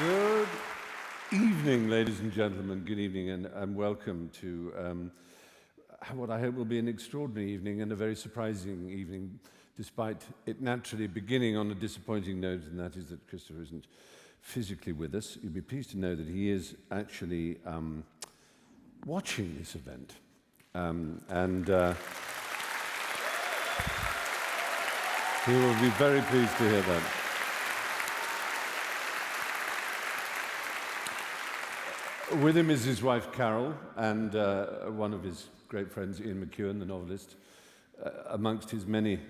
Good evening, ladies and gentlemen. Good evening, and welcome to what I hope will be an extraordinary evening and a very surprising evening, despite it naturally beginning on a disappointing note, and that is that Christopher isn't physically with us. You'll be pleased to know that he is actually watching this event. He will be very pleased to hear that. With him is his wife Carol and one of his great friends, Ian McEwan, the novelist. Amongst his many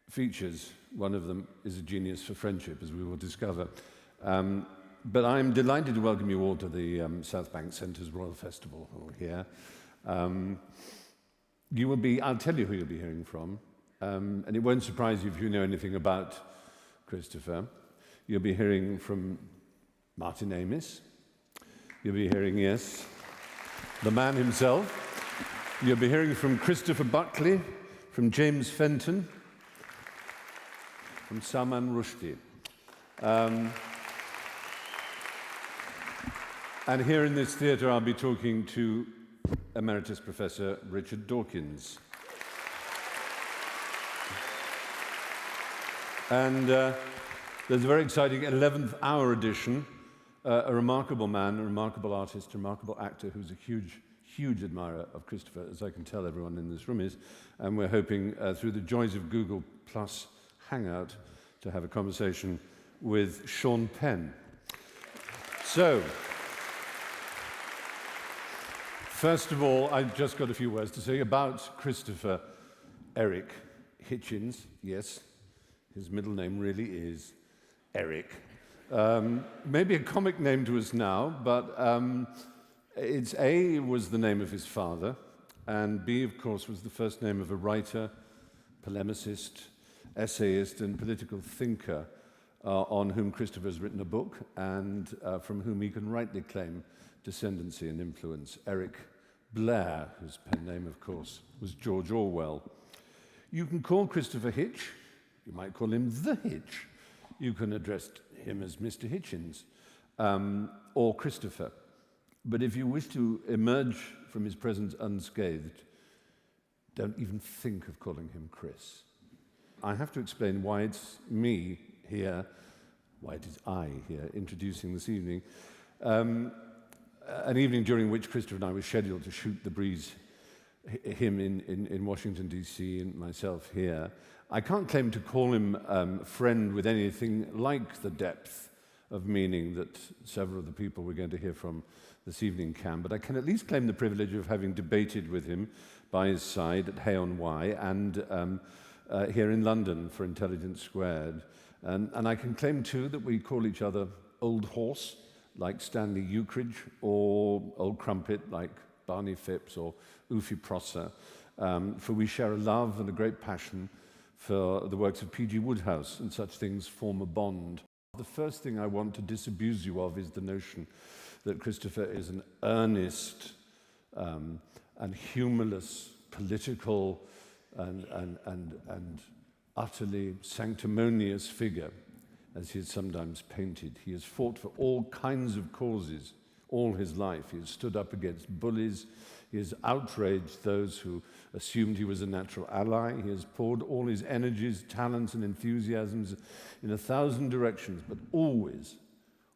features, one of them is a genius for friendship, as we will discover. But I'm delighted to welcome you all to the South Bank Centre's Royal Festival Hall here. I'll tell you who you'll be hearing from, and it won't surprise you if you know anything about Christopher. You'll be hearing from Martin Amis. You'll be hearing, yes, the man himself. You'll be hearing from Christopher Buckley, from James Fenton, from Salman Rushdie. And here in this theatre, I'll be talking to Emeritus Professor Richard Dawkins. And there's a very exciting 11th hour edition. A remarkable man, a remarkable artist, a remarkable actor who's a huge admirer of Christopher, as I can tell everyone in this room is. And we're hoping, through the joys of Google Plus Hangout, to have a conversation with Sean Penn. So, first of all, I've just got a few words to say about Christopher Eric Hitchens. Yes, his middle name really is Eric. Maybe a comic name to us now, but it's A was the name of his father, and B, of course, was the first name of a writer, polemicist, essayist, and political thinker on whom Christopher has written a book, and from whom he can rightly claim descendancy and influence. Eric Blair, whose pen name, of course, was George Orwell. You can call Christopher Hitch. You might call him the Hitch. You can address him as Mr. Hitchens or Christopher. But if you wish to emerge from his presence unscathed, don't even think of calling him Chris. I have to explain why it's me here, why it is I here, introducing this evening. An evening during which Christopher and I were scheduled to shoot The Breeze, him in Washington, D.C., and myself here. I can't claim to call him friend with anything like the depth of meaning that several of the people we're going to hear from this evening can, but I can at least claim the privilege of having debated with him by his side at Hay on Wye and here in London for Intelligence Squared. And I can claim, too, that we call each other Old Horse, like Stanley Ukridge, or Old Crumpet, like Barney Phipps or Ufi Prosser, for we share a love and a great passion for the works of P.G. Wodehouse, and such things form a bond. The first thing I want to disabuse you of is the notion that Christopher is an earnest and humorless, political and utterly sanctimonious figure, as he is sometimes painted. He has fought for all kinds of causes all his life. He has stood up against bullies. He has outraged those who assumed he was a natural ally. He has poured all his energies, talents, and enthusiasms in 1,000 directions, but always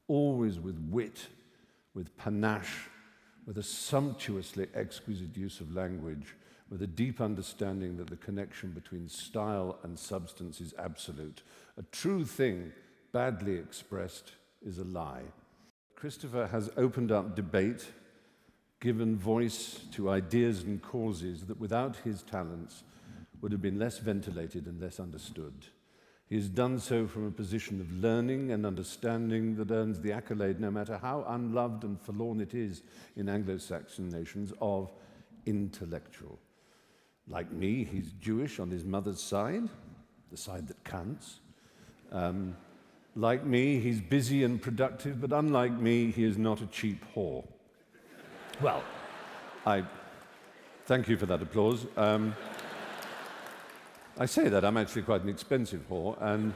with wit, with panache, with a sumptuously exquisite use of language, with a deep understanding that the connection between style and substance is absolute. A true thing, badly expressed, is a lie. Christopher has opened up debate, given voice to ideas and causes that without his talents would have been less ventilated and less understood. He has done so from a position of learning and understanding that earns the accolade, no matter how unloved and forlorn it is in Anglo-Saxon nations, of intellectual. Like me, he's Jewish on his mother's side, the side that counts. Like me, he's busy and productive, but unlike me, he is not a cheap whore. Well, I thank you for that applause. I say that, I'm actually quite an expensive whore, and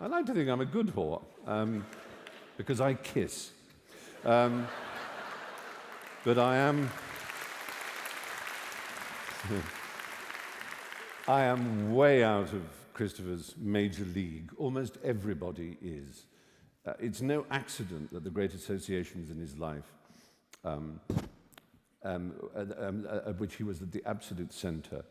I like to think I'm a good whore, because I kiss. But I am way out of Christopher's major league. Almost everybody is. It's no accident that the great associations in his life, of which he was at the absolute center,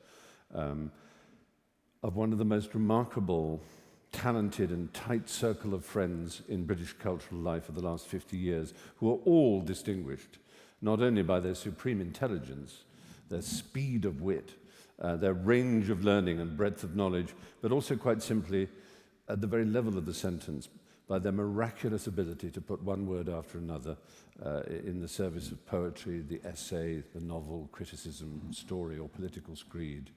of one of the most remarkable, talented and tight circle of friends in British cultural life of the last 50 years, who are all distinguished, not only by their supreme intelligence, their speed of wit, their range of learning and breadth of knowledge, but also quite simply, at the very level of the sentence, by their miraculous ability to put one word after another in the service of poetry, the essay, the novel, criticism, story, or political screed.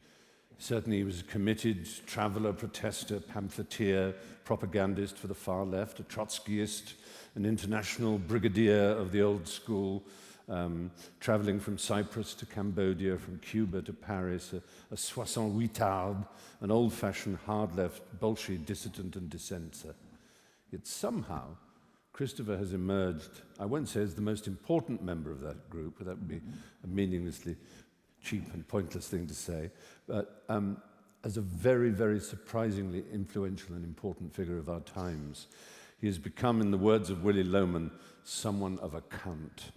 Certainly he was a committed traveller, protester, pamphleteer, propagandist for the far left, a Trotskyist, an international brigadier of the old school, travelling from Cyprus to Cambodia, from Cuba to Paris, a 68ard, an old-fashioned hard-left Bolshevik dissident and dissenter. Yet somehow, Christopher has emerged, I won't say as the most important member of that group, but that would be a meaninglessly cheap and pointless thing to say, but as a very, very surprisingly influential and important figure of our times. He has become, in the words of Willie Loman, someone of account.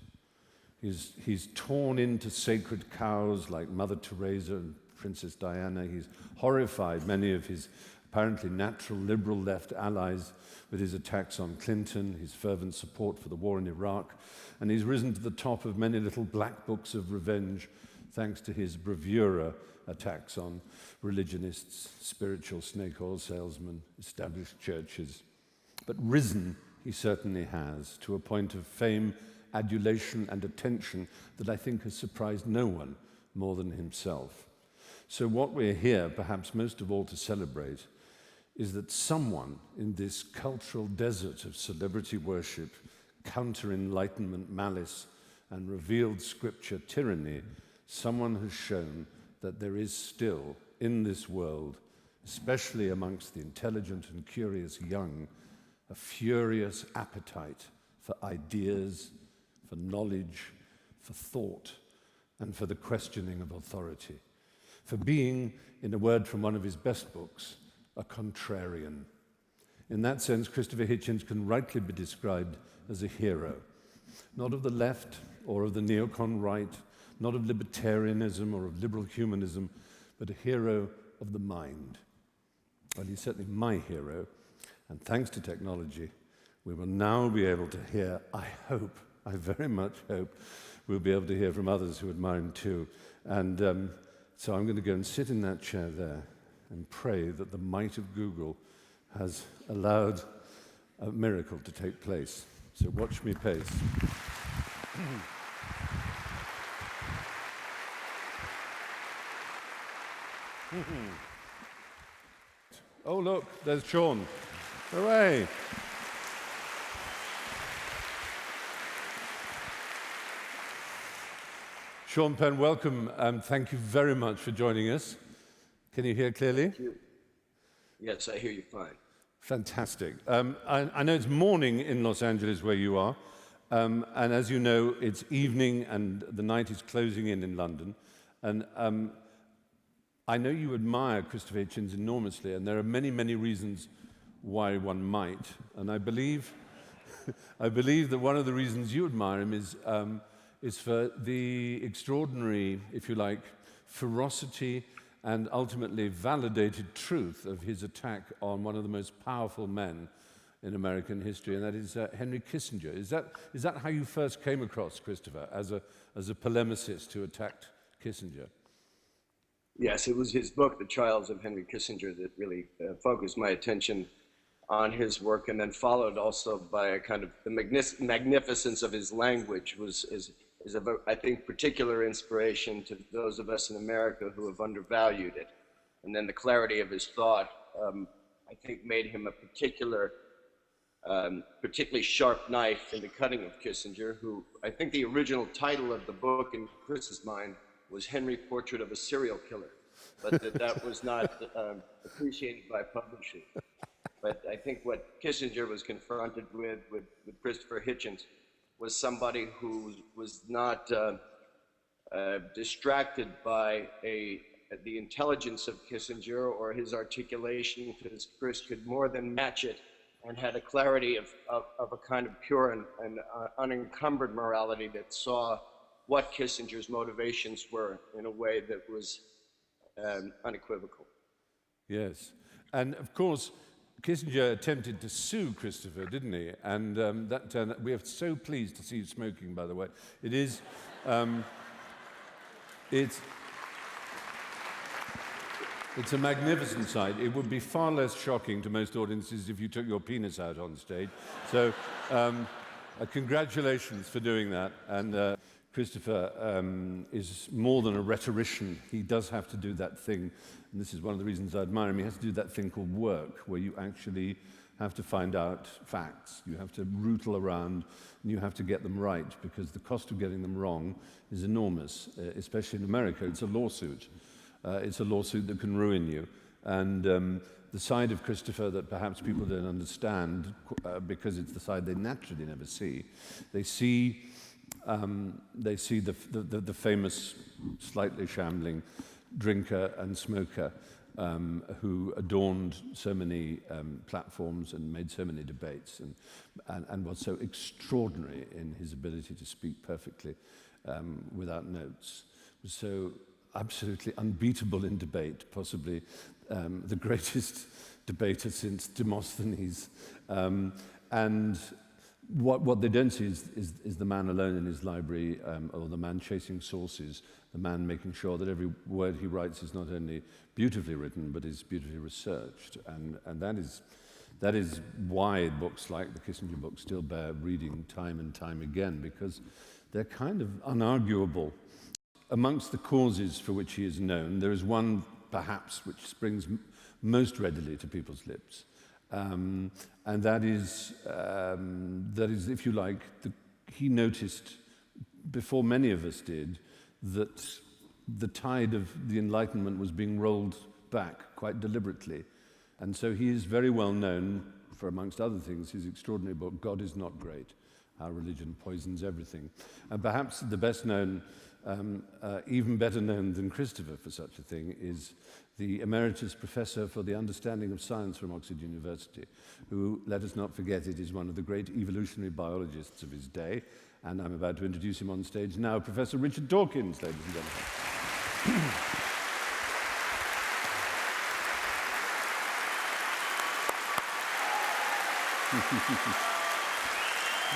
He's torn into sacred cows like Mother Teresa and Princess Diana. He's horrified many of his apparently natural liberal left allies with his attacks on Clinton, his fervent support for the war in Iraq, and he's risen to the top of many little black books of revenge thanks to his bravura attacks on religionists, spiritual snake oil salesmen, established churches. But risen he certainly has, to a point of fame, adulation, and attention that I think has surprised no one more than himself. So what we're here, perhaps most of all, to celebrate is that someone in this cultural desert of celebrity worship, counter-enlightenment malice, and revealed scripture tyranny, someone has shown that there is still, in this world, especially amongst the intelligent and curious young, a furious appetite for ideas, for knowledge, for thought, and for the questioning of authority, for being, in a word from one of his best books, a contrarian. In that sense, Christopher Hitchens can rightly be described as a hero, not of the left or of the neocon right, not of libertarianism or of liberal humanism, but a hero of the mind. Well, he's certainly my hero, and thanks to technology, we will now be able to hear, I very much hope, we'll be able to hear from others who admire him too. And so I'm going to go and sit in that chair there and pray that the might of Google has allowed a miracle to take place. So watch me pace. Oh, look, there's Sean. Hooray! Sean Penn, welcome, and thank you very much for joining us. Can you hear clearly? Thank you. Yes, I hear you fine. Fantastic. I know it's morning in Los Angeles where you are, and as you know, it's evening and the night is closing in London. And I know you admire Christopher Hitchens enormously, and there are many, many reasons why one might. And I believe that one of the reasons you admire him is for the extraordinary, if you like, ferocity and ultimately validated truth of his attack on one of the most powerful men in American history, and that is Henry Kissinger. Is that how you first came across Christopher, as a polemicist who attacked Kissinger? Yes, it was his book, The Trials of Henry Kissinger, that really focused my attention on his work, and then followed also by a kind of the magnificence of his language is of, I think, particular inspiration to those of us in America who have undervalued it. And then the clarity of his thought, I think, made him a particularly sharp knife in the cutting of Kissinger, who I think the original title of the book in Chris's mind was Henry, Portrait of a Serial Killer, but that was not appreciated by publishers. But I think what Kissinger was confronted with Christopher Hitchens was somebody who was not distracted by the intelligence of Kissinger or his articulation, because Chris could more than match it and had a clarity of a kind of pure and unencumbered morality that saw what Kissinger's motivations were in a way that was unequivocal. Yes. And of course, Kissinger attempted to sue Christopher, didn't he? And that turned out, we are so pleased to see you smoking, by the way. It is, it's a magnificent sight. It would be far less shocking to most audiences if you took your penis out on stage. So congratulations for doing that. And Christopher is more than a rhetorician. He does have to do that thing, and this is one of the reasons I admire him. He has to do that thing called work, where you actually have to find out facts. You have to rootle around, and you have to get them right, because the cost of getting them wrong is enormous, especially in America. It's a lawsuit. It's a lawsuit that can ruin you. And the side of Christopher that perhaps people don't understand, because it's the side they naturally never see, they see the famous, slightly shambling drinker and smoker who adorned so many platforms and made so many debates and was so extraordinary in his ability to speak perfectly without notes. Was so absolutely unbeatable in debate, possibly the greatest debater since Demosthenes. And what they don't see is the man alone in his library, or the man chasing sources, the man making sure that every word he writes is not only beautifully written, but is beautifully researched. And that is why books like the Kissinger book still bear reading time and time again, because they're kind of unarguable. Amongst the causes for which he is known, there is one, perhaps, which springs most readily to people's lips. And that is, if you like, he noticed, before many of us did, that the tide of the Enlightenment was being rolled back quite deliberately. And so he is very well known for, amongst other things, his extraordinary book, God is Not Great, How Religion Poisons Everything. And perhaps the best known, even better known than Christopher for such a thing, is the Emeritus Professor for the Understanding of Science from Oxford University, who, let us not forget it, is one of the great evolutionary biologists of his day. And I'm about to introduce him on stage now, Professor Richard Dawkins, ladies and gentlemen.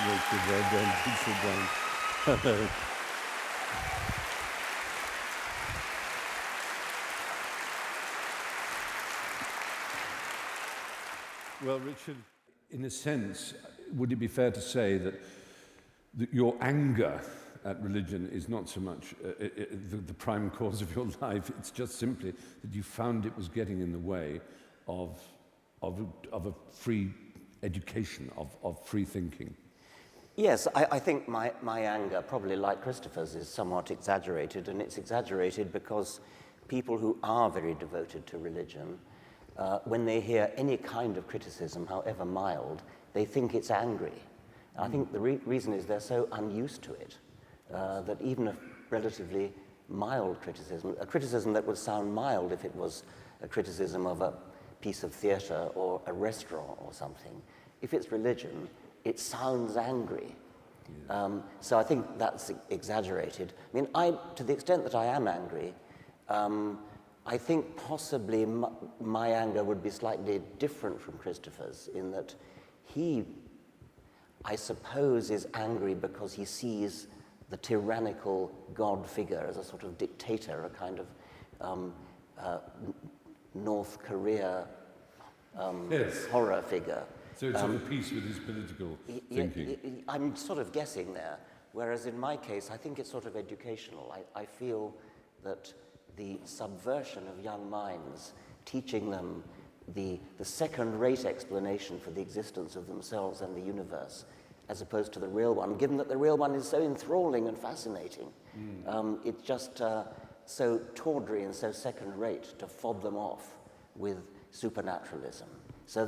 Richard, well done. Sit down. Hello. Well, Richard, in a sense, would it be fair to say that your anger at religion is not so much the prime cause of your life, it's just simply that you found it was getting in the way of a free education, of free thinking? Yes, I think my anger, probably like Christopher's, is somewhat exaggerated, and it's exaggerated because people who are very devoted to religion, when they hear any kind of criticism, however mild, they think it's angry. I think the reason is they're so unused to it, that even a relatively mild criticism, a criticism that would sound mild if it was a criticism of a piece of theatre or a restaurant or something, if it's religion, it sounds angry. So I think that's exaggerated. I mean, to the extent that I am angry, I think possibly my anger would be slightly different from Christopher's, in that he, I suppose, is angry because he sees the tyrannical God figure as a sort of dictator, a kind of North Korea Yes. horror figure. So it's of a piece with his political thinking. I'm sort of guessing there, whereas in my case, I think it's sort of educational. I feel that the subversion of young minds, teaching them the second-rate explanation for the existence of themselves and the universe, as opposed to the real one, given that the real one is so enthralling and fascinating. It's just so tawdry and so second-rate to fob them off with supernaturalism. So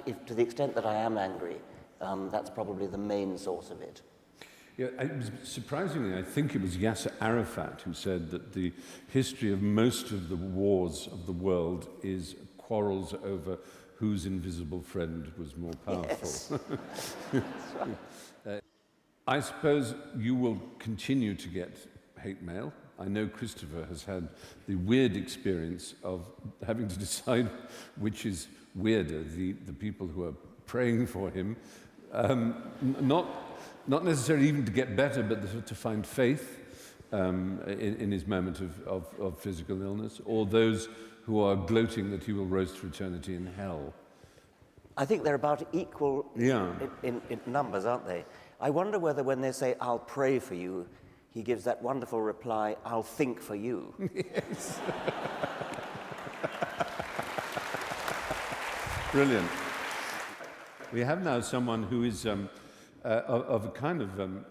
if, to the extent that I am angry, that's probably the main source of it. Yeah, surprisingly, I think it was Yasser Arafat who said that the history of most of the wars of the world is quarrels over whose invisible friend was more powerful. Yes. I suppose you will continue to get hate mail. I know Christopher has had the weird experience of having to decide which is weirder, the people who are praying for him, not necessarily even to get better, but to find faith in his moment of physical illness, or those who are gloating that he will roast for eternity in hell. I think they're about equal in numbers, aren't they? I wonder whether when they say, "I'll pray for you," he gives that wonderful reply, "I'll think for you." Yes. Brilliant. We have now someone who is of a kind of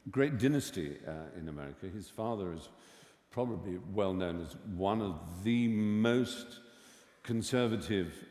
great dynasty in America. His father is probably well known as one of the most conservative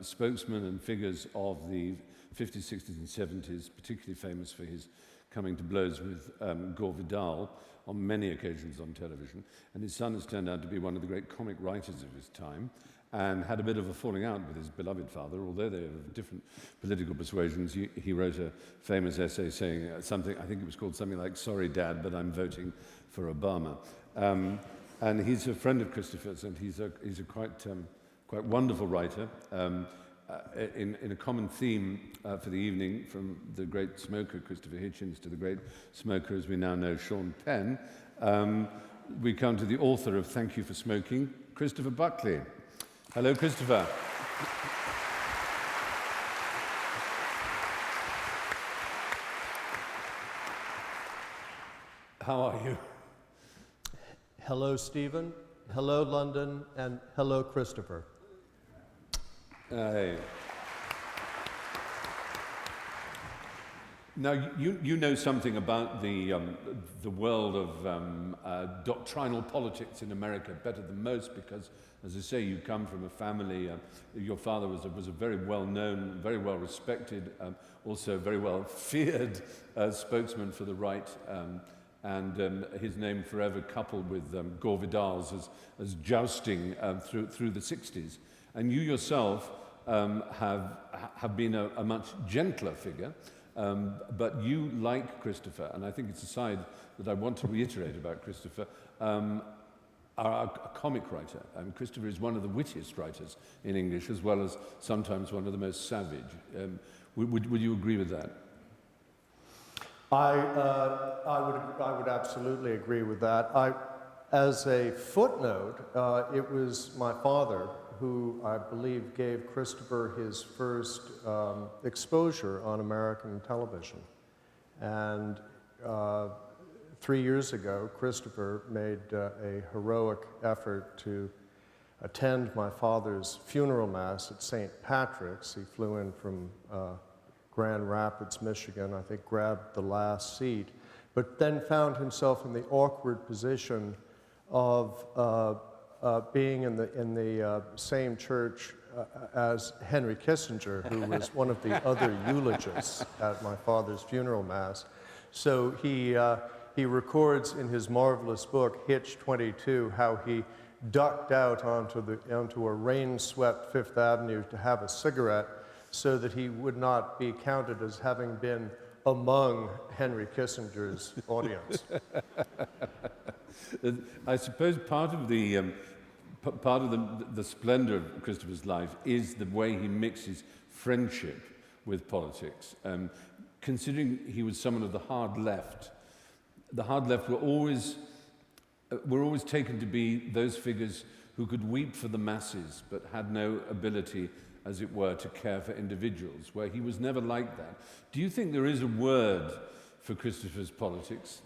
spokesmen and figures of the 50s, 60s, and 70s, particularly famous for his coming to blows with Gore Vidal on many occasions on television. And his son has turned out to be one of the great comic writers of his time, and had a bit of a falling out with his beloved father, although they were of different political persuasions. He wrote a famous essay saying something, I think it was called something like, "Sorry, Dad, but I'm voting for Obama." And he's a friend of Christopher's, and he's a quite wonderful writer. In a common theme for the evening, from the great smoker Christopher Hitchens to the great smoker, as we now know, Sean Penn, we come to the author of Thank You for Smoking, Christopher Buckley. Hello, Christopher. How are you? Hello, Stephen. Hello, London. And hello, Christopher. Hey. Now, you know something about the world of doctrinal politics in America better than most, because, as I say, you come from a family. Your father was a very well-known, very well-respected, also very well-feared spokesman for the right, and his name forever coupled with Gore Vidal's as jousting through the 60s. And you yourself have been a much gentler figure. But you, like Christopher, and I think it's a side that I want to reiterate about Christopher, are a comic writer. Christopher is one of the wittiest writers in English, as well as sometimes one of the most savage. Would you agree with that? I would absolutely agree with that. As a footnote, it was my father who I believe gave Christopher his first exposure on American television. And 3 years ago, Christopher made a heroic effort to attend my father's funeral mass at St. Patrick's. He flew in from Grand Rapids, Michigan, I think grabbed the last seat, but then found himself in the awkward position of being in the same church as Henry Kissinger, who was one of the other eulogists at my father's funeral mass. So he records in his marvelous book, Hitch 22, how he ducked out onto a rain-swept Fifth Avenue to have a cigarette so that he would not be counted as having been among Henry Kissinger's audience. I suppose part of the splendor of Christopher's life is the way he mixes friendship with politics. Considering he was someone of the hard left were always taken to be those figures who could weep for the masses but had no ability, as it were, to care for individuals, where he was never like that. Do you think there is a word for Christopher's politics?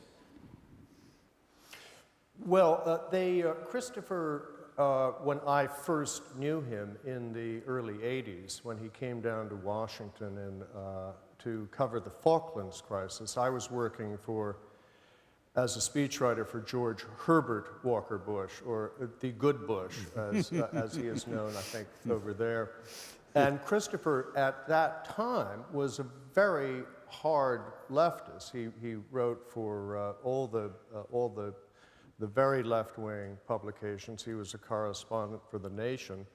Well, Christopher, when I first knew him in the early 80s, when he came down to Washington to cover the Falklands crisis, I was working for as a speechwriter for George Herbert Walker Bush, or the Good Bush, as he is known, I think, over there. And Christopher, at that time, was a very hard leftist. He wrote for all the very left-wing publications. He was a correspondent for The Nation.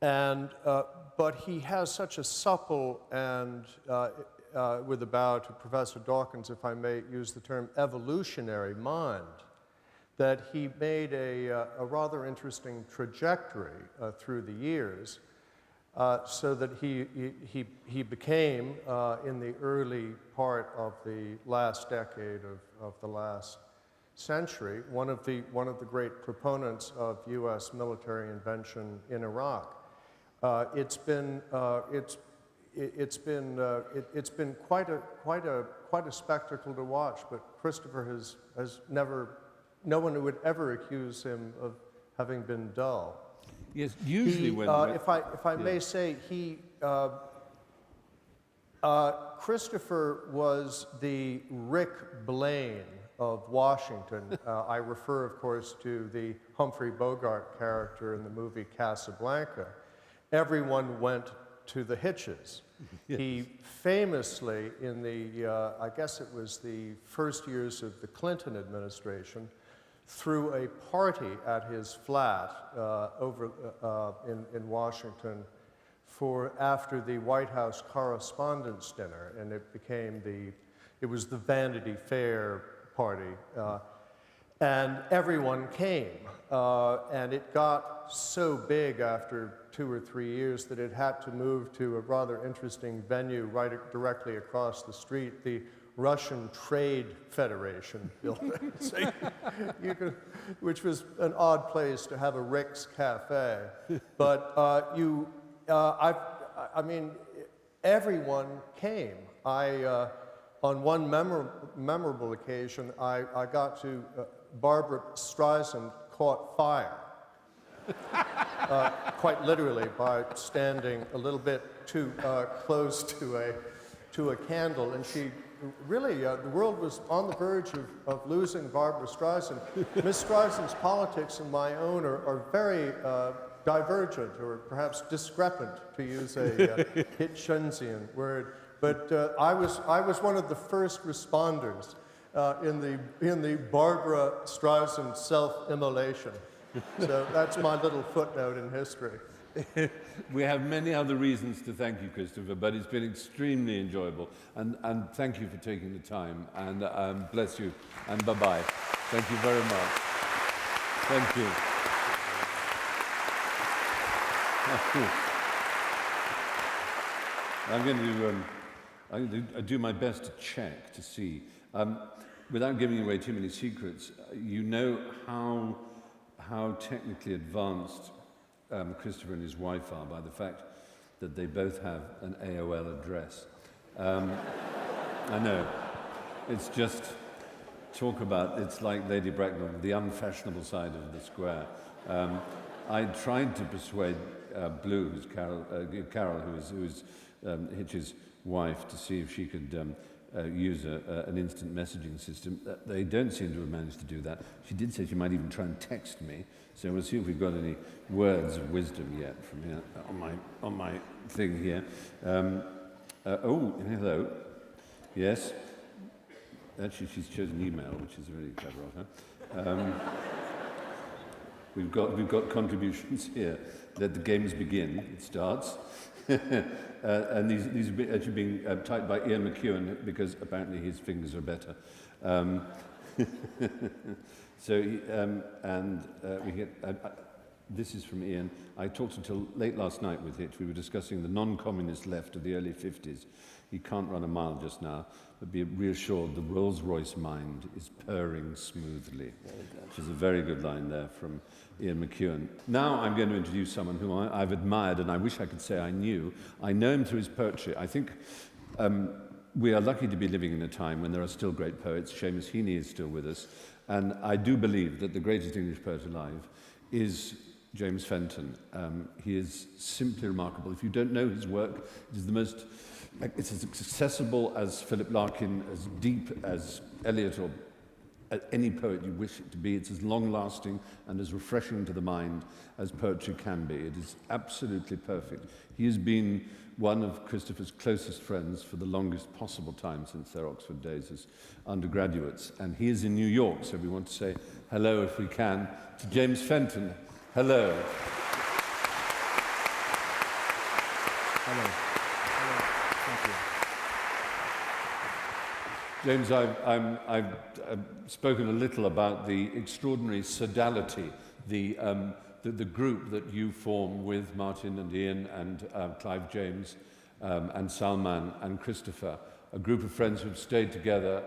And, but he has such a supple and, with a bow to Professor Dawkins, if I may use the term, evolutionary mind, that he made a rather interesting trajectory through the years, so that he became, in the early part of the last decade of the last century, one of the great proponents of U.S. military intervention in Iraq. It's been quite a spectacle to watch, but Christopher has never, no one would ever accuse him of having been dull. Yes, usually when... If I may say, Christopher was the Rick Blaine of Washington. I refer, of course, to the Humphrey Bogart character in the movie Casablanca. Everyone went to the Hitches. Yes. He famously, in the, I guess it was the first years of the Clinton administration, threw a party at his flat in Washington after the White House Correspondents' Dinner, and it was the Vanity Fair party, and everyone came, and it got so big after 2 or 3 years that it had to move to a rather interesting venue right directly across the street, the Russian Trade Federation building, so which was an odd place to have a Rick's Cafe. But I mean, everyone came. On one memorable occasion, I got to, Barbara Streisand caught fire. Quite literally, by standing a little bit too close to a candle, and she really, the world was on the verge of losing Barbara Streisand. Miss Streisand's politics and my own are very divergent, or perhaps discrepant, to use a Hitchensian word. But I was one of the first responders in the Barbara Streisand self-immolation. So that's my little footnote in history. We have many other reasons to thank you, Christopher, but it's been extremely enjoyable. And thank you for taking the time. And bless you. And bye-bye. Thank you very much. Thank you. I'm going to do my best to check to see. Without giving away too many secrets, you know how technically advanced Christopher and his wife are by the fact that they both have an AOL address. I know. It's just, it's like Lady Bracknell, the unfashionable side of the square. I tried to persuade Blue, who's Carol, who is Hitch's wife, to see if she could use an instant messaging system. They don't seem to have managed to do that. She did say she might even try and text me, so we'll see if we've got any words of wisdom yet from here on my thing here. Oh, hello. Yes. Actually, she's chosen email, which is really clever of her. We've got contributions here. Let the games begin. It starts. And these are actually being typed by Ian McEwan because apparently his fingers are better. So, we get. This is from Ian. I talked until late last night with Hitch. We were discussing the non-communist left of the early 50s. He can't run a mile just now, but be reassured the Rolls-Royce mind is purring smoothly, which is a very good line there from Ian McEwan. Now I'm going to introduce someone whom I've admired, and I wish I could say I knew. I know him through his poetry. I think we are lucky to be living in a time when there are still great poets. Seamus Heaney is still with us, and I do believe that the greatest English poet alive is James Fenton. He is simply remarkable. If you don't know his work, it is the most, it's as accessible as Philip Larkin, as deep as Eliot or any poet you wish it to be. It's as long-lasting and as refreshing to the mind as poetry can be. It is absolutely perfect. He has been one of Christopher's closest friends for the longest possible time since their Oxford days as undergraduates. And he is in New York, so we want to say hello, if we can, to James Fenton. Hello. Hello. Hello. Thank you. James, I've spoken a little about the extraordinary sodality, the group that you form with Martin and Ian and Clive James and Salman and Christopher, a group of friends who have stayed together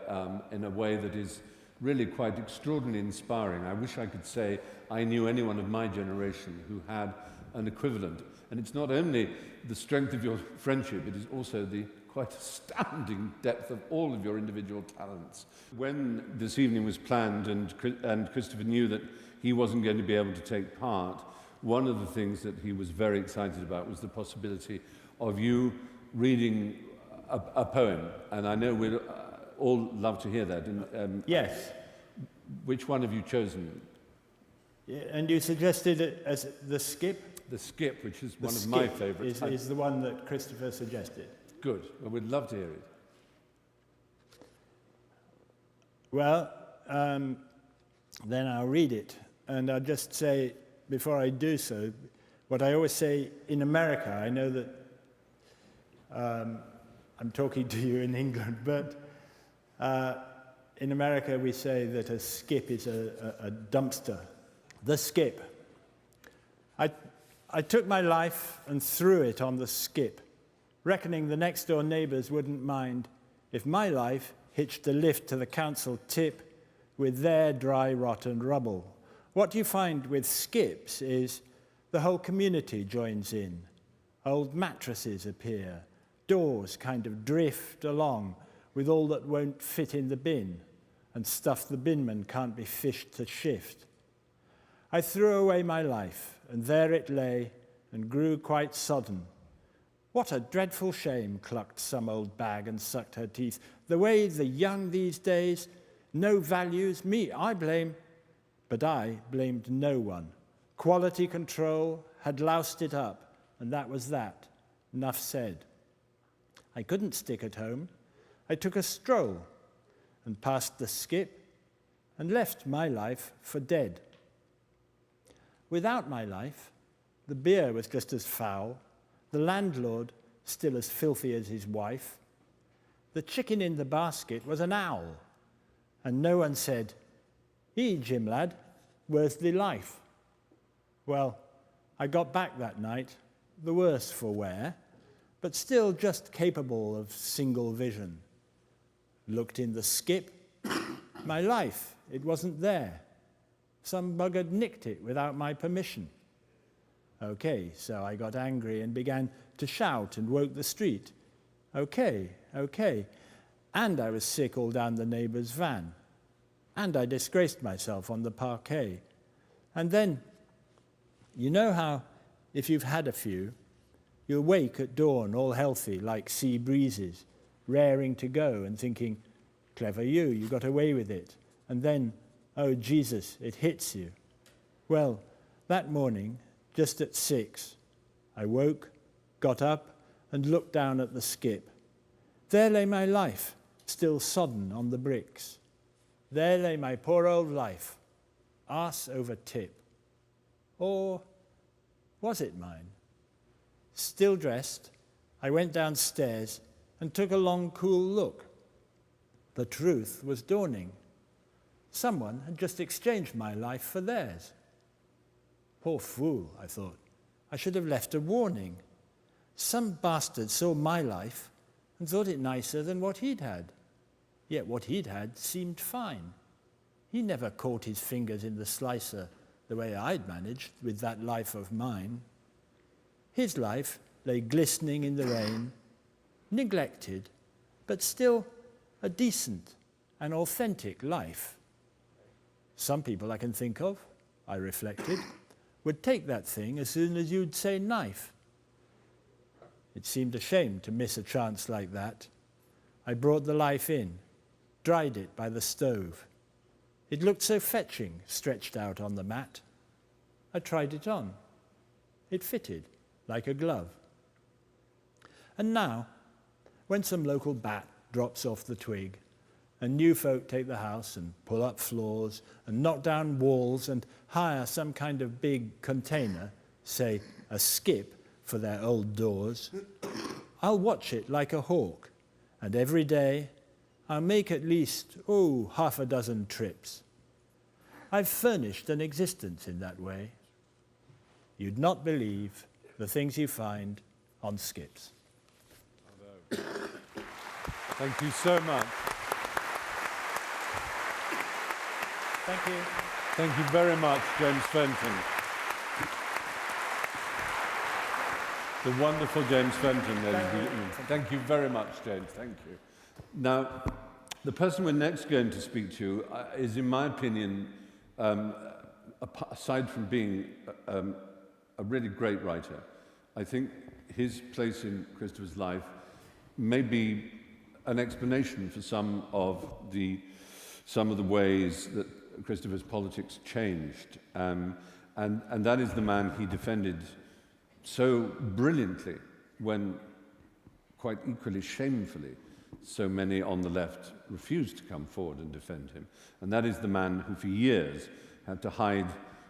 in a way that is really quite extraordinarily inspiring. I wish I could say I knew anyone of my generation who had an equivalent. And it's not only the strength of your friendship, it is also the quite astounding depth of all of your individual talents. When this evening was planned and Christopher knew that he wasn't going to be able to take part, one of the things that he was very excited about was the possibility of you reading a poem. And I know we'd all love to hear that. And, Yes. Which one have you chosen? Yeah, and you suggested it as the skip? The Skip, which is The one of skip my favourites. is the one that Christopher suggested. Good. Well, we'd love to hear it. Well, then I'll read it. And I'll just say, before I do so, what I always say in America, I know that I'm talking to you in England, but in America we say that a skip is a dumpster. The skip. I took my life and threw it on the skip, reckoning the next door neighbours wouldn't mind if my life hitched a lift to the council tip with their dry, rotten rubble. What you find with skips is the whole community joins in. Old mattresses appear, doors kind of drift along with all that won't fit in the bin, and stuff the binman can't be fished to shift. I threw away my life, and there it lay, and grew quite sodden. What a dreadful shame, clucked some old bag and sucked her teeth. The way the young these days, no values, me I blame. But I blamed no one. Quality control had loused it up, and that was that. Enough said. I couldn't stick at home. I took a stroll and passed the skip and left my life for dead. Without my life, the beer was just as foul, the landlord still as filthy as his wife. The chicken in the basket was an owl, and no one said, Jim lad, where's the life? Well, I got back that night, the worse for wear, but still just capable of single vision. Looked in the skip, my life, it wasn't there. Some bug had nicked it without my permission. Okay, so I got angry and began to shout and woke the street. Okay. And I was sick all down the neighbour's van. And I disgraced myself on the parquet. And then, you know how, if you've had a few, you wake at dawn all healthy like sea breezes, raring to go and thinking, clever you got away with it. And then, oh, Jesus, it hits you. Well, that morning, just at 6, I woke, got up, and looked down at the skip. There lay my life, still sodden on the bricks. There lay my poor old life, arse over tip. Or was it mine? Still dressed, I went downstairs and took a long, cool look. The truth was dawning. Someone had just exchanged my life for theirs. Poor fool, I thought. I should have left a warning. Some bastard saw my life and thought it nicer than what he'd had. Yet what he'd had seemed fine. He never caught his fingers in the slicer the way I'd managed with that life of mine. His life lay glistening in the rain, neglected, but still a decent and authentic life. Some people I can think of, I reflected, would take that thing as soon as you'd say knife. It seemed a shame to miss a chance like that. I brought the life in, dried it by the stove. It looked so fetching, stretched out on the mat. I tried it on. It fitted, like a glove. And now, when some local bat drops off the twig, and new folk take the house and pull up floors and knock down walls and hire some kind of big container, say a skip, for their old doors, I'll watch it like a hawk, and every day I'll make at least, half a dozen trips. I've furnished an existence in that way. You'd not believe the things you find on skips. Thank you so much. Thank you. Thank you very much, James Fenton. The wonderful James Fenton, ladies and gentlemen. Thank you very much, James. Thank you. Now, the person we're next going to speak to is, in my opinion, aside from being a really great writer, I think his place in Christopher's life may be an explanation for some of the ways that Christopher's politics changed. And that is the man he defended so brilliantly when, quite equally shamefully, so many on the left refused to come forward and defend him. And that is the man who for years had to hide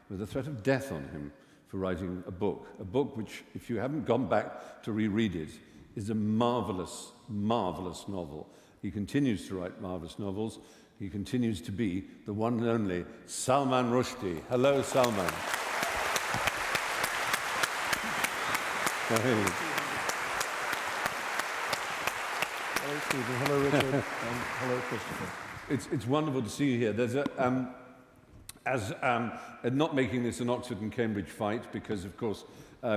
with the threat of death on him for writing a book which, if you haven't gone back to reread it, is a marvelous, marvelous novel. He continues to write marvelous novels. He continues to be the one and only Salman Rushdie. Hello, Salman. Hello, Stephen. Hello, Richard. And hello, Christopher. It's wonderful to see you here. There's not making this an Oxford and Cambridge fight, because, of course,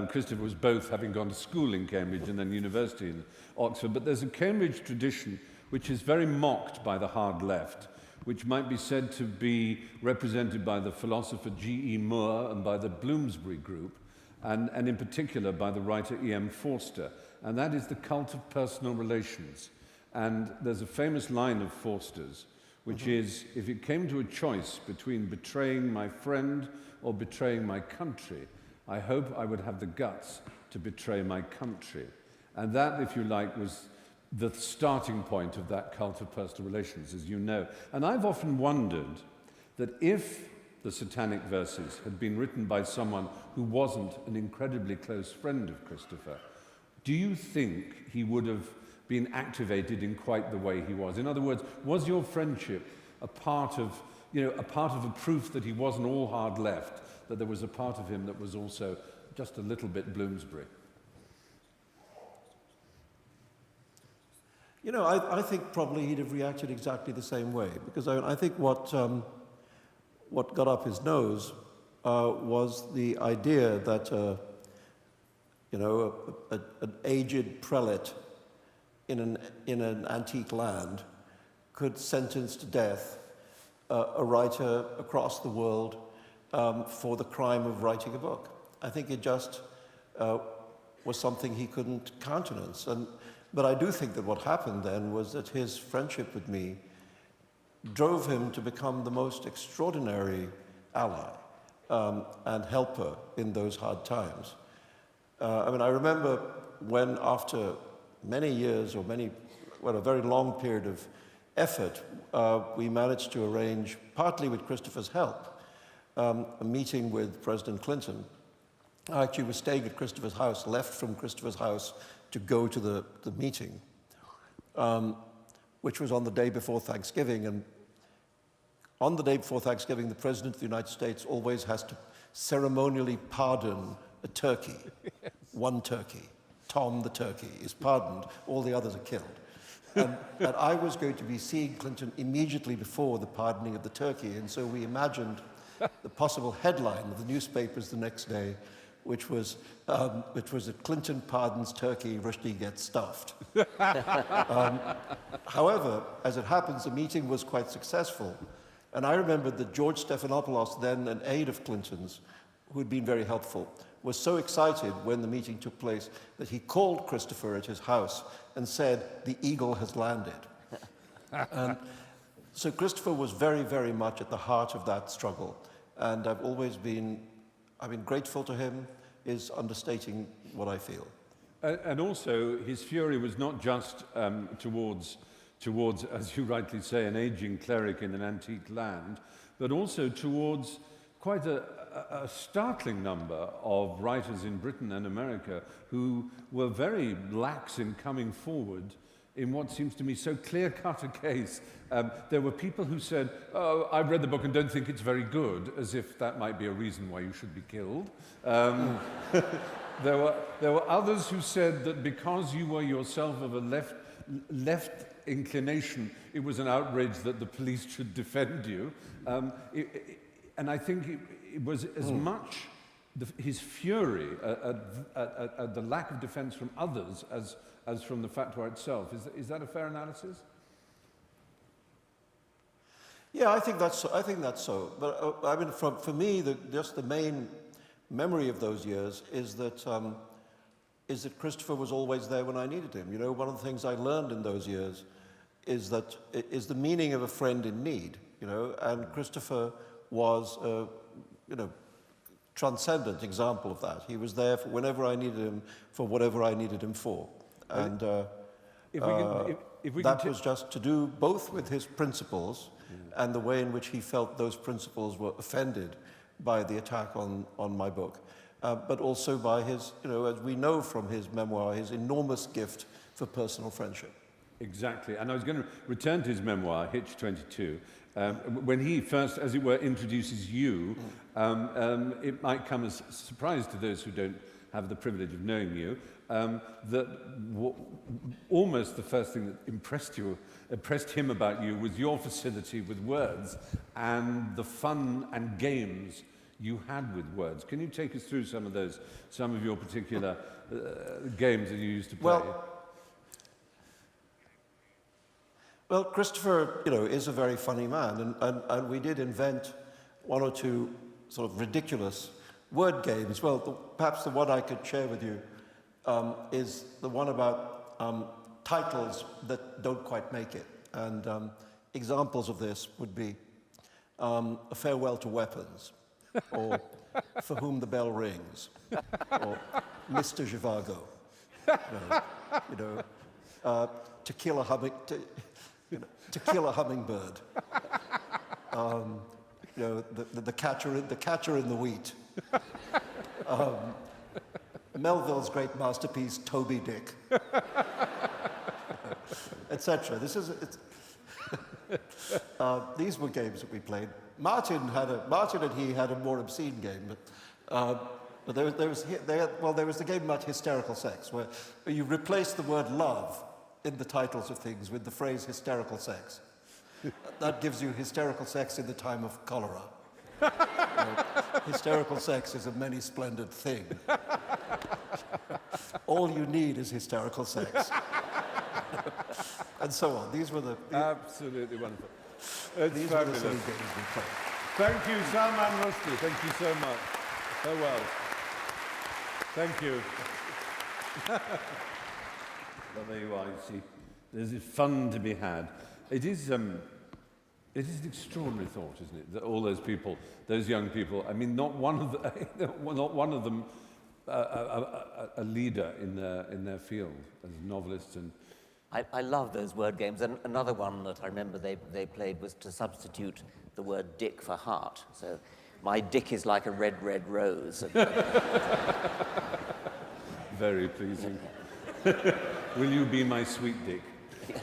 Christopher was both, having gone to school in Cambridge and then university in Oxford. But there's a Cambridge tradition which is very mocked by the hard left, which might be said to be represented by the philosopher G.E. Moore and by the Bloomsbury Group, and in particular by the writer E.M. Forster, and that is the cult of personal relations. And there's a famous line of Forster's, which is, if it came to a choice between betraying my friend or betraying my country, I hope I would have the guts to betray my country. And that, if you like, was the starting point of that cult of personal relations, as you know. And I've often wondered that if the Satanic Verses had been written by someone who wasn't an incredibly close friend of Christopher, do you think he would have been activated in quite the way he was? In other words, was your friendship a part of a proof that he wasn't all hard left, that there was a part of him that was also just a little bit Bloomsbury? You know, I think probably he'd have reacted exactly the same way, because I think what got up his nose was the idea that an aged prelate in an antique land could sentence to death a writer across the world for the crime of writing a book. I think it just was something he couldn't countenance. But I do think that what happened then was that his friendship with me drove him to become the most extraordinary ally and helper in those hard times. I remember when, after many years or a very long period of effort, we managed to arrange, partly with Christopher's help, a meeting with President Clinton. I actually was staying at Christopher's house, left from Christopher's house to go to the meeting, which was on the day before Thanksgiving. And on the day before Thanksgiving, the President of the United States always has to ceremonially pardon a turkey. One turkey. Tom the turkey is pardoned, all the others are killed. And I was going to be seeing Clinton immediately before the pardoning of the turkey, and so we imagined the possible headline of the newspapers the next day, which was that Clinton pardons turkey, Rushdie gets stuffed. However, as it happens, the meeting was quite successful. And I remembered that George Stephanopoulos, then an aide of Clinton's, who had been very helpful, was so excited when the meeting took place that he called Christopher at his house and said, "The eagle has landed." And So Christopher was very, very much at the heart of that struggle. And I've been grateful to him is understating what I feel. And also, his fury was not just towards, as you rightly say, an aging cleric in an antique land, but also towards quite a startling number of writers in Britain and America who were very lax in coming forward in what seems to me so clear-cut a case. There were people who said, "Oh, I've read the book and don't think it's very good," as if that might be a reason why you should be killed. There were others who said that because you were yourself of a left inclination, it was an outrage that the police should defend you. And I think it was as much his fury at the lack of defense from others as from the fatwa itself. Is that a fair analysis? Yeah, I think that's so. But I mean, for me, just the main memory of those years is that Christopher was always there when I needed him. You know, one of the things I learned in those years is the meaning of a friend in need. You know, and Christopher was a transcendent example of that. He was there for whenever I needed him, for whatever I needed him for, and that was just to do both with his principles and the way in which he felt those principles were offended by the attack on my book, but also by his, as we know from his memoir, his enormous gift for personal friendship. Exactly, and I was going to return to his memoir, Hitch 22. When he first, as it were, introduces you, it might come as a surprise to those who don't have the privilege of knowing you, that almost the first thing that impressed him about you was your facility with words and the fun and games you had with words. Can you take us through some of your particular games that you used to play? Well, Christopher, is a very funny man, and we did invent one or two sort of ridiculous word games. Well, perhaps the one I could share with you is the one about titles that don't quite make it. And examples of this would be A Farewell to Weapons, or For Whom the Bell Rings, or Mr. Zhivago, To Kill a Hummingbird, the catcher in the wheat, Melville's great masterpiece, Toby Dick, etc. These were games that we played. Martin and he had a more obscene game, but there was the game about hysterical sex, where you replace the word love in the titles of things with the phrase hysterical sex. That gives you hysterical sex in the time of cholera. Hysterical sex is a many splendid thing. All you need is hysterical sex. And so on. These were the absolutely wonderful. These were the silly games we played. Thank you, Salman Rushdie. Thank you so much. So well. Thank you. Well, there you are, you see. There's fun to be had. It is an extraordinary thought, isn't it? That all those people, those young people, I mean, not one of them a leader in their field as novelists. And I love those word games. And another one that I remember they played was to substitute the word dick for heart. So my dick is like a red, red rose. Very pleasing. Will you be my sweet dick? Yes.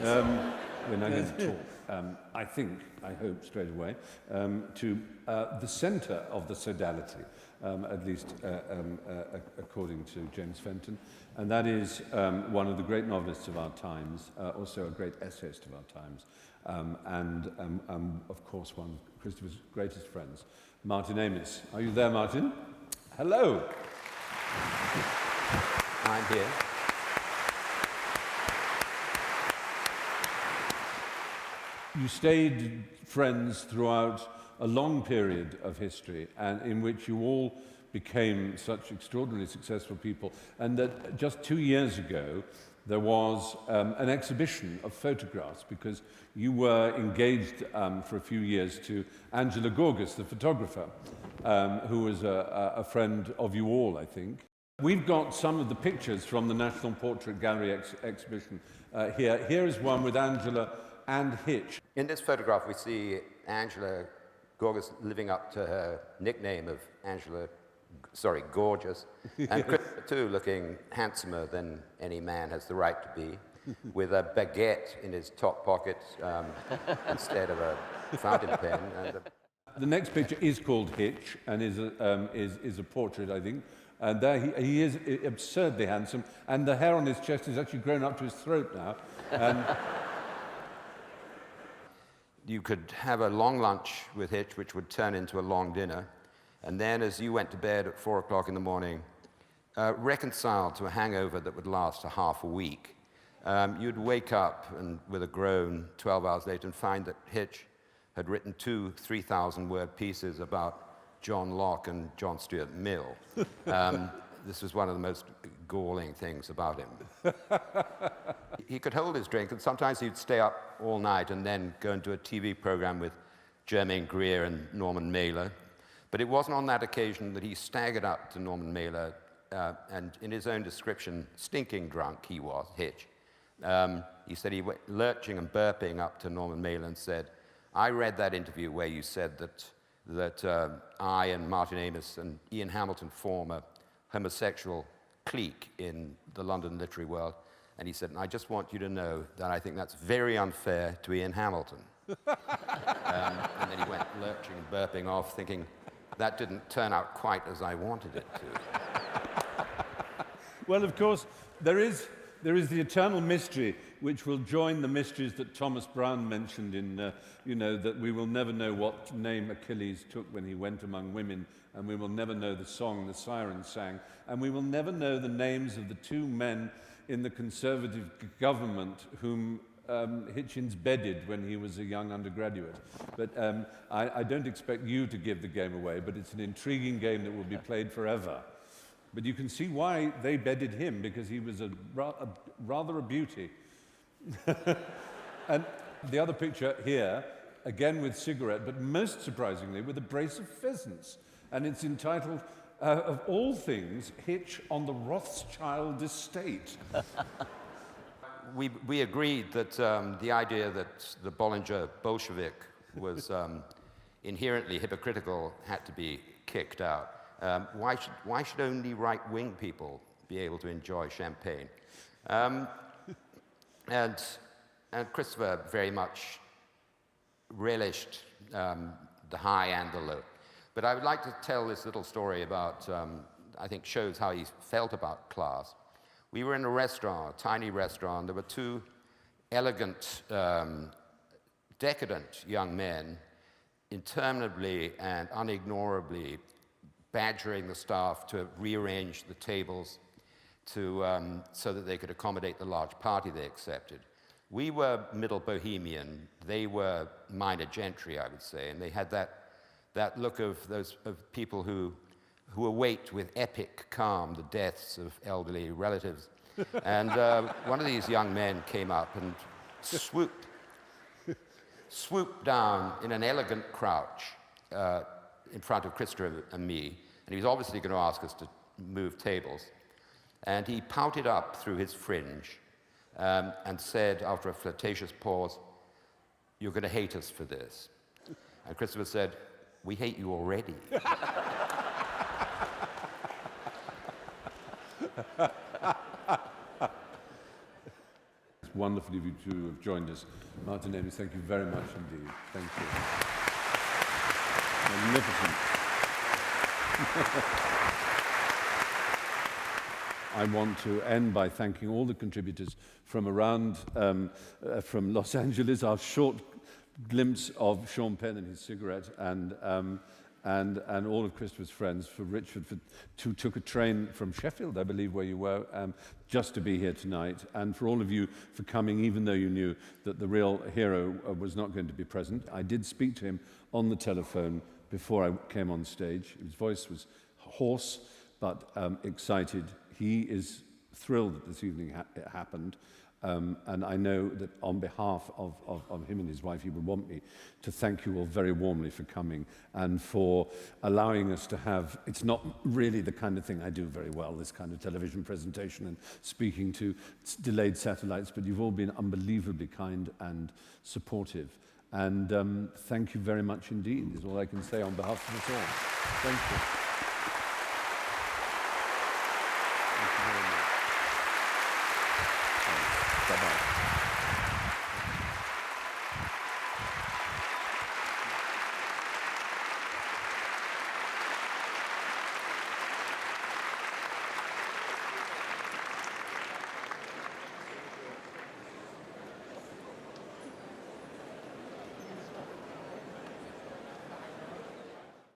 We're now going to talk, I hope straight away, to the centre of the sodality, at least according to James Fenton, and that is one of the great novelists of our times, also a great essayist of our times, and of course one of Christopher's greatest friends, Martin Amis. Are you there, Martin? Hello. I'm here. You stayed friends throughout a long period of history, and in which you all became such extraordinarily successful people, and that just 2 years ago, there was an exhibition of photographs, because you were engaged for a few years to Angela Gorgas, the photographer, who was a friend of you all, I think. We've got some of the pictures from the National Portrait Gallery exhibition here. Here is one with Angela and Hitch. In this photograph, we see Angela Gorgas living up to her nickname of Gorgeous, and Christopher too, looking handsomer than any man has the right to be, with a baguette in his top pocket instead of a fountain pen. The next picture is called Hitch, and is a portrait, I think. And there he is absurdly handsome, and the hair on his chest is actually grown up to his throat now. And you could have a long lunch with Hitch, which would turn into a long dinner. And then as you went to bed at 4 o'clock in the morning, reconciled to a hangover that would last a half a week, you'd wake up and with a groan 12 hours later and find that Hitch had written 2 3,000-word pieces about John Locke and John Stuart Mill. This was one of the most galling things about him. He could hold his drink, and sometimes he'd stay up all night and then go and do a TV program with Germaine Greer and Norman Mailer. But it wasn't on that occasion that he staggered up to Norman Mailer, and in his own description, stinking drunk he was, Hitch. He said he went lurching and burping up to Norman Mailer and said, "I read that interview where you said that I and Martin Amis and Ian Hamilton form a homosexual clique in the London literary world." And he said, "I just want you to know that I think that's very unfair to Ian Hamilton." And then he went lurching and burping off, thinking, that didn't turn out quite as I wanted it to. well, of course, there is the eternal mystery, which will join the mysteries that Thomas Browne mentioned in, that we will never know what name Achilles took when he went among women, and we will never know the song the siren sang, and we will never know the names of the 2 men in the Conservative government whom Hitchens bedded when he was a young undergraduate. But I don't expect you to give the game away, but it's an intriguing game that will be played forever. But you can see why they bedded him, because he was rather a beauty. And the other picture here, again with cigarette, but most surprisingly with a brace of pheasants. And it's entitled, of all things, Hitch on the Rothschild Estate. We agreed that the idea that the Bollinger Bolshevik was inherently hypocritical had to be kicked out. Why should only right-wing people be able to enjoy champagne? And Christopher very much relished the high and the low. But I would like to tell this little story about, I think shows how he felt about class. We were in a restaurant, a tiny restaurant. There were 2 elegant, decadent young men interminably and unignorably badgering the staff to rearrange the tables so that they could accommodate the large party they accepted. We were middle bohemian. They were minor gentry, I would say, and they had that look of people who await with epic calm the deaths of elderly relatives. And one of these young men came up and swooped down in an elegant crouch in front of Christopher and me, and he was obviously going to ask us to move tables. And he pouted up through his fringe and said, after a flirtatious pause, "You're going to hate us for this." And Christopher said, "We hate you already." It's wonderful of you to have joined us. Martin Amis, thank you very much indeed. Thank you. Magnificent. I want to end by thanking all the contributors from around, from Los Angeles, our short glimpse of Sean Penn and his cigarette, and all of Christopher's friends, for Richard, who took a train from Sheffield, I believe, where you were, just to be here tonight, and for all of you for coming, even though you knew that the real hero was not going to be present. I did speak to him on the telephone before I came on stage. His voice was hoarse, but excited. He is thrilled that this evening it happened. And I know that on behalf of him and his wife, he would want me to thank you all very warmly for coming and for allowing us to have, it's not really the kind of thing I do very well, this kind of television presentation and speaking to delayed satellites, but you've all been unbelievably kind and supportive. And thank you very much indeed, is all I can say on behalf of us all. Thank you.